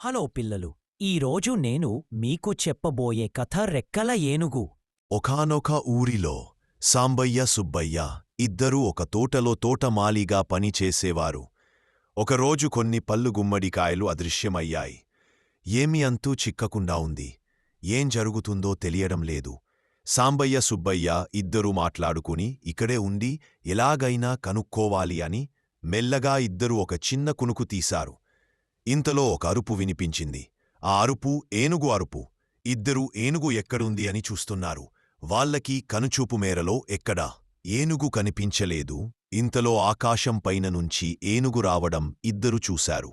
Hello పిల్లలు, ఈరోజు నేను మీకు చెప్పబోయే కథ రెక్కల ఏనుగు. ఒకానొక ఊరిలో సాంబయ్య సుబ్బయ్య ఇద్దరూ ఒక తోటలో తోటమాలిగా పనిచేసేవారు. ఒకరోజు కొన్ని పళ్ళు గుమ్మడికాయలు అదృశ్యమయ్యాయి. ఏమి అంతూ చిక్కకుండా ఉంది. ఏం జరుగుతుందో తెలియడం లేదు. సాంబయ్య సుబ్బయ్య ఇద్దరూ మాట్లాడుకుని ఇక్కడే ఉండి ఎలాగైనా కనుక్కోవాలి అని మెల్లగా ఇద్దరూ ఒక చిన్న కునుకు తీశారు. ఇంతలో ఒక అరుపు వినిపించింది. ఆ అరుపు ఏనుగు అరుపు. ఇద్దరూ ఏనుగు ఎక్కడుంది అని చూస్తున్నారు. వాళ్లకి కనుచూపు మేరలో ఎక్కడా ఏనుగు కనిపించలేదు. ఇంతలో ఆకాశం పైన నుంచి ఏనుగు రావడం ఇద్దరు చూశారు.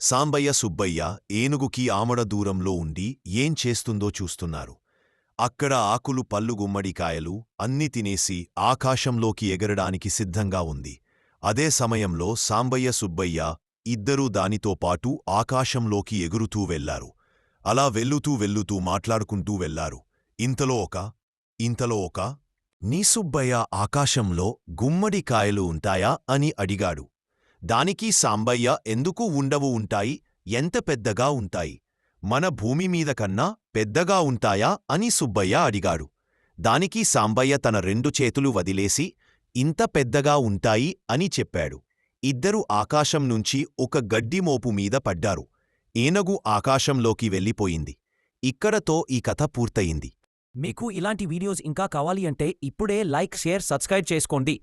సాంబయ్య సుబ్బయ్య ఏనుగుకి ఆమడ దూరంలో ఉండి ఏం చేస్తుందో చూస్తున్నారు. అక్కడ ఆకులు పళ్ళు గుమ్మడికాయలు అన్నీ తినేసి ఆకాశంలోకి ఎగరడానికి సిద్ధంగా ఉంది. అదే సమయంలో సాంబయ్య సుబ్బయ్య ఇద్దరూ దానితో పాటు ఆకాశంలోకి ఎగురుతూ వెళ్లారు. అలా వెళ్లుతూ మాట్లాడుకుంటూ వెళ్లారు. ఇంతలో ఒక నీ సుబ్బయ్య ఆకాశంలో గుమ్మడికాయలు ఉంటాయా అని అడిగాడు. దానికి సాంబయ్య ఎందుకు ఉండవు ఉంటాయి, ఎంత పెద్దగా ఉంటాయి, మన భూమి మీద కన్నా పెద్దగా ఉంటాయా అని సుబ్బయ్య అడిగాడు. దానికి సాంబయ్య తన రెండు చేతులు వదిలేసి ఇంత పెద్దగా ఉంటాయి అని చెప్పాడు. ఇద్దరు ఆకాశం నుంచి ఒక గడ్డి మోపు మీద పడ్డారు. ఏనుగు ఆకాశంలోకి వెళ్ళిపోయింది. ఇక్కడతో ఈ కథ పూర్తయింది. మీకు ఇలాంటి వీడియోస్ ఇంకా కావాలి అంటే ఇప్పుడే లైక్, షేర్, సబ్స్క్రైబ్ చేసుకోండి.